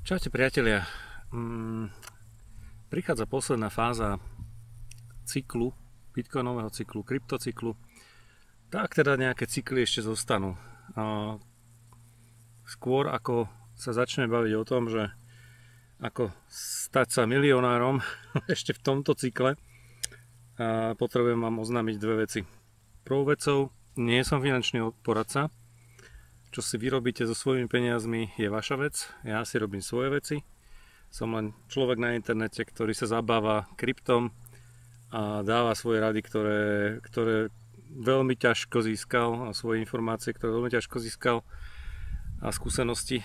Čaute priatelia, prichádza posledná fáza cyklu, bitcoinového cyklu, kryptocyklu. Tak teda nejaké cykly ešte zostanú. Skôr ako sa začneme baviť o tom, že ako stať sa milionárom ešte v tomto cykle, potrebujem vám oznámiť dve veci. Prvou vecou, nie som finančný poradca. Čo si vyrobíte so svojimi peniazmi je vaša vec, ja si robím svoje veci. Som len človek na internete, ktorý sa zabáva kryptom a dáva svoje rady, ktoré veľmi ťažko získal, a svoje informácie, ktoré veľmi ťažko získal a skúsenosti.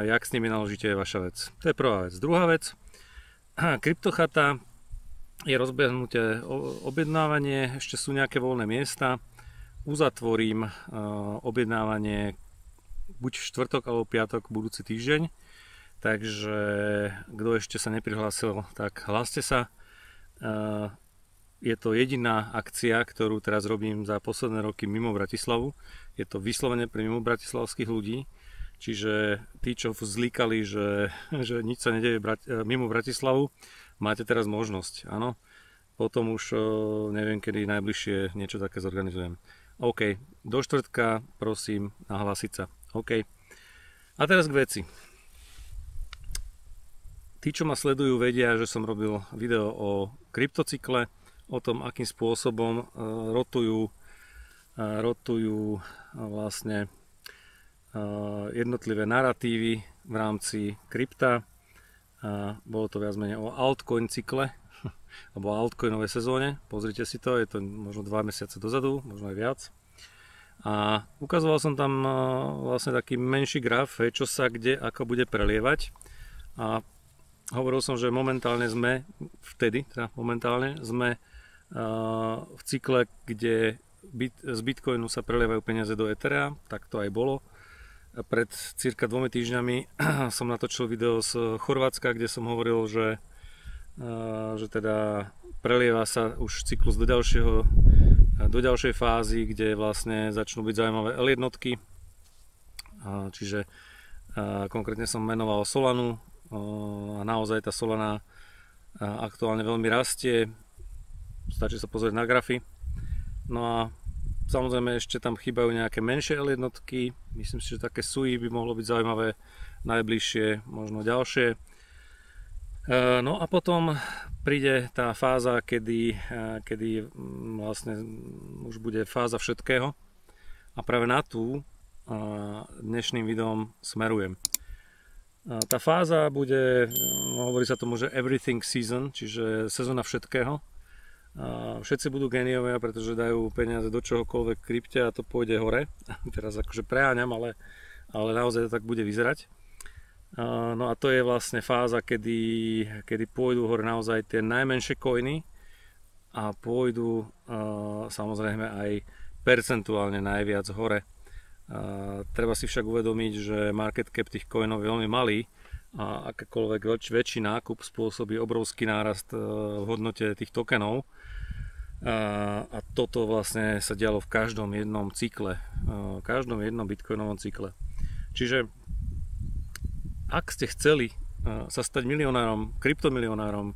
Jak s nimi naložíte je vaša vec. To je prvá vec. Druhá vec, kryptochata je rozbehnuté objednávanie, ešte sú nejaké voľné miesta. Uzatvorím objednávanie buď v štvrtok alebo piatok budúci týždeň, takže kto ešte sa neprihlásil, tak hláste sa. Je to jediná akcia, ktorú teraz robím za posledné roky mimo Bratislavu. Je to vyslovene pre mimo bratislavských ľudí, čiže tí, čo zlíkali, že nič sa nedeje mimo Bratislavu, máte teraz možnosť, áno. Potom už neviem, kedy najbližšie niečo také zorganizujem. OK, do štvrtka prosím nahlásiť sa. OK. A teraz k veci. Tí, čo ma sledujú, vedia, že som robil video o kryptocykle, o tom, akým spôsobom rotujú vlastne jednotlivé naratívy v rámci krypta. Bolo to viac menej o altcoin cykle, alebo altcoinovej sezóne. Pozrite si to, je to možno 2 mesiace dozadu, možno aj viac. A ukazoval som tam vlastne taký menší graf, čo sa kde ako bude prelievať. A hovoril som, že momentálne sme v cykle, kde z Bitcoinu sa prelievajú peniaze do Ethera, tak to aj bolo. Pred cirka 2 týždňami som natočil video z Chorvátska, kde som hovoril, že teda prelieva sa už cyklus do ďalšej fázy, kde vlastne začnú byť zaujímavé L jednotky. Čiže konkrétne som menoval Solanu a naozaj tá Solana aktuálne veľmi rastie. Stačí sa pozrieť na grafy. No a samozrejme ešte tam chýbajú nejaké menšie L jednotky. Myslím si, že také SUI by mohlo byť zaujímavé najbližšie, možno ďalšie. No a potom príde tá fáza, kedy vlastne už bude fáza všetkého a práve na tú dnešným videom smerujem. Tá fáza bude, hovorí sa tomu, že everything season, čiže sezóna všetkého. Všetci budú géniovia, pretože dajú peniaze do čohokoľvek krypte a to pôjde hore. Teraz akože preháňam, ale naozaj to tak bude vyzerať. No a to je vlastne fáza, kedy pôjdu hore naozaj tie najmenšie coiny a pôjdu samozrejme aj percentuálne najviac hore. Treba si však uvedomiť, že market cap tých coinov je veľmi malý a akékoľvek väčší nákup spôsobí obrovský nárast v hodnote tých tokenov. A toto vlastne sa dialo v každom jednom cykle, v každom jednom bitcoinovom cykle. Čiže ak ste chceli sa stať milionárom, kryptomilionárom,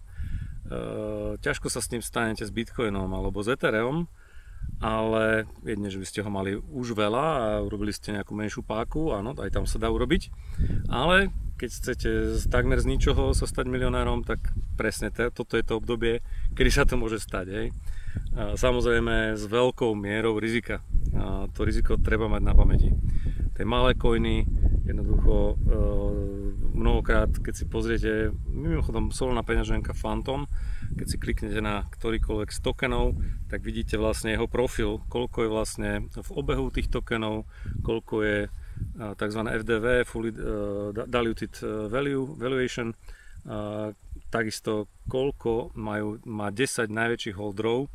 ťažko sa s ním stanete s Bitcoinom alebo s Ethereum, ale jedne, že by ste ho mali už veľa a urobili ste nejakú menšiu páku, áno, aj tam sa dá urobiť, ale keď chcete takmer z ničoho sa stať milionárom, tak presne toto je to obdobie, kedy sa to môže stať. Hej. Samozrejme s veľkou mierou rizika. To riziko treba mať na pamäti. Tie malé coiny, jednoducho mnohokrát, keď si pozriete, mimochodom Solana peňaženka Phantom, keď si kliknete na ktorýkoľvek z tokenov, tak vidíte vlastne jeho profil, koľko je vlastne v obehu tých tokenov, koľko je tzv. FDV, Fully Diluted Valuation, takisto koľko má 10 najväčších holderov,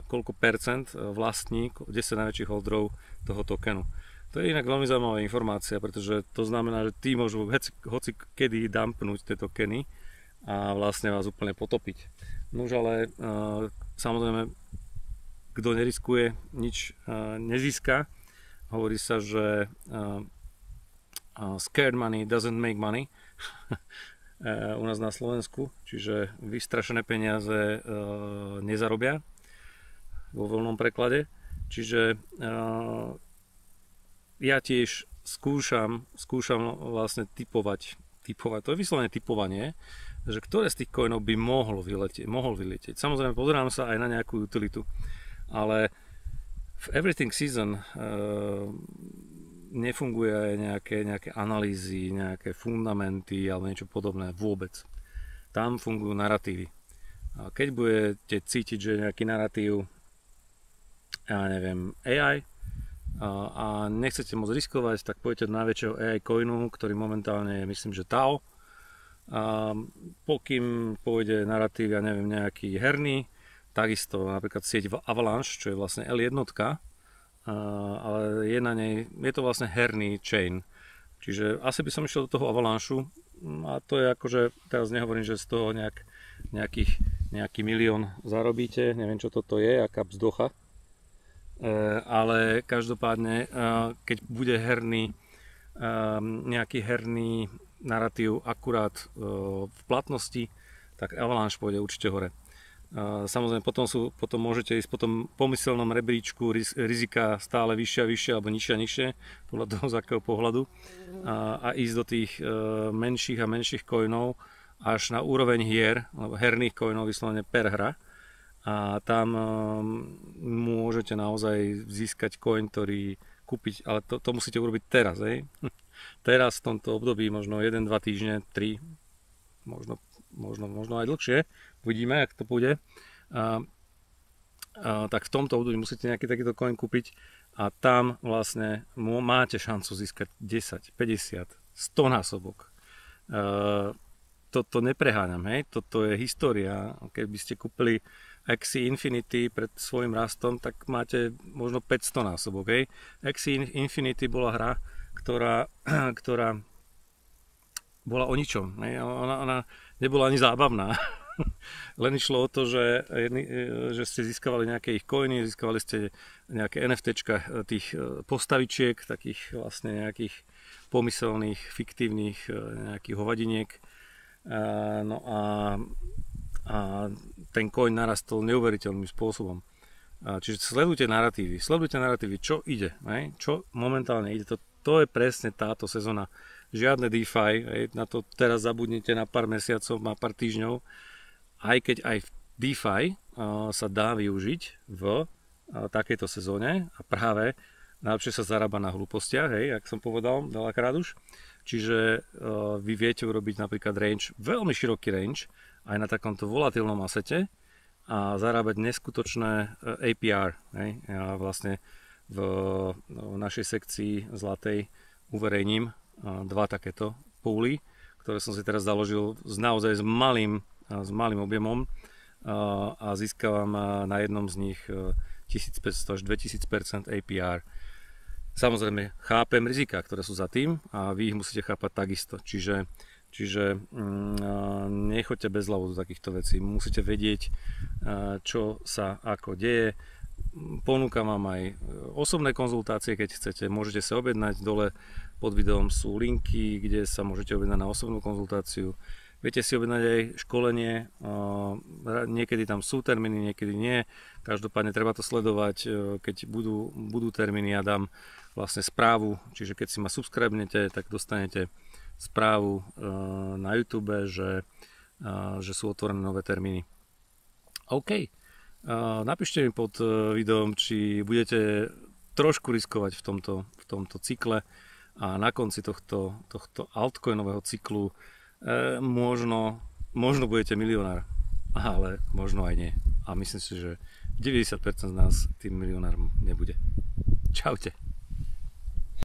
koľko percent vlastní 10 najväčších holderov toho tokenu. To je inak veľmi zaujímavá informácia, pretože to znamená, že tí môžu hoci kedy dumpnúť tie tokeny a vlastne vás úplne potopiť. Nož ale samozrejme, kto neriskuje, nič nezíska. Hovorí sa, že scared money doesn't make money u nás na Slovensku, čiže vystrašené peniaze nezarobia vo voľnom preklade. Čiže ja tiež skúšam vlastne typovať, to je vyslovene typovanie, že ktoré z tých coinov by mohol vyletieť. Samozrejme pozerám sa aj na nejakú utilitu, ale v everything season nefunguje aj nejaké analýzy, nejaké fundamenty alebo niečo podobné vôbec. Tam fungujú naratívy. A keď budete cítiť, že nejaký narratív, ja neviem, AI a nechcete moc riskovať, tak pôjdete do najväčšieho AI coinu, ktorý momentálne je, myslím, že TAO. A pokým pôjde narratív, ja neviem, nejaký herný, takisto napríklad sieť Avalanche, čo je vlastne L1, ale je na nej, je to vlastne herný chain. Čiže asi by som išiel do toho Avalanchu a to je akože, teraz nehovorím, že z toho nejaký milión zarobíte, neviem čo toto je, aká bzdocha, ale každopádne, keď bude nejaký herný narratív akurát v platnosti, tak Avalanche pôjde určite hore. Samozrejme potom môžete ísť po tom pomyselnom rebríčku rizika stále vyššie a vyššie alebo nižšie a nižšie podľa toho z akého pohľadu a ísť do tých menších a menších coinov až na úroveň hier, alebo herných coinov vyslovene per hra a tam môžete naozaj získať coin, ktorý kúpiť, ale to musíte urobiť teraz, hej? Teraz v tomto období možno 1-2 týždne, 3, možno aj dlhšie, uvidíme, jak to bude. Tak v tomto období musíte nejaký takýto coin kúpiť a tam vlastne máte šancu získať 10, 50, 100 násobok. Toto nepreháňam, hej? Toto je história. Keby ste kúpili Axie Infinity pred svojím rastom, tak máte možno 500 násobok. Hej? Axie Infinity bola hra, ktorá bola o ničom. Hej? Ona nebola ani zábavná. Len išlo o to, že ste získavali nejaké ich coiny, získavali ste nejaké NFTčka tých postavičiek, takých vlastne nejakých pomyselných, fiktívnych nejakých hovadiniek. No a ten coin narastol neuveriteľným spôsobom. Čiže sledujte narratívy, čo ide, čo momentálne ide. To je presne táto sezóna. Žiadne DeFi, na to teraz zabudnite na pár mesiacov, na pár týždňov, aj keď aj DeFi sa dá využiť v takejto sezóne a práve najlepšie sa zarába na hlúpostiach, jak som povedal veľakrát už. Čiže vy viete urobiť napríklad range, veľmi široký range, aj na takomto volatilnom asete a zarábať neskutočné APR. Ja vlastne v našej sekcii zlatej uverejním dva takéto pooly, ktoré som si teraz založil naozaj s malým objemom a získavam na jednom z nich 1500 až 2000% APR. Samozrejme chápem rizika, ktoré sú za tým a vy ich musíte chápať takisto. Čiže nechoďte bez hlavu do takýchto vecí. Musíte vedieť, čo sa ako deje. Ponúkam vám aj osobné konzultácie, keď chcete. Môžete sa objednať, dole pod videom sú linky, kde sa môžete objednať na osobnú konzultáciu. Viete si objednať aj školenie, niekedy tam sú termíny, niekedy nie. Každopádne treba to sledovať, keď budú termíny, ja dám vlastne správu, čiže keď si ma subscribnete, tak dostanete správu na YouTube, že sú otvorené nové termíny. OK, napíšte mi pod videom, či budete trošku riskovať v tomto cykle a na konci tohto altcoinového cyklu možno budete milionár, ale možno aj nie. A myslím si, že 90% z nás tým milionárom nebude. Čaute.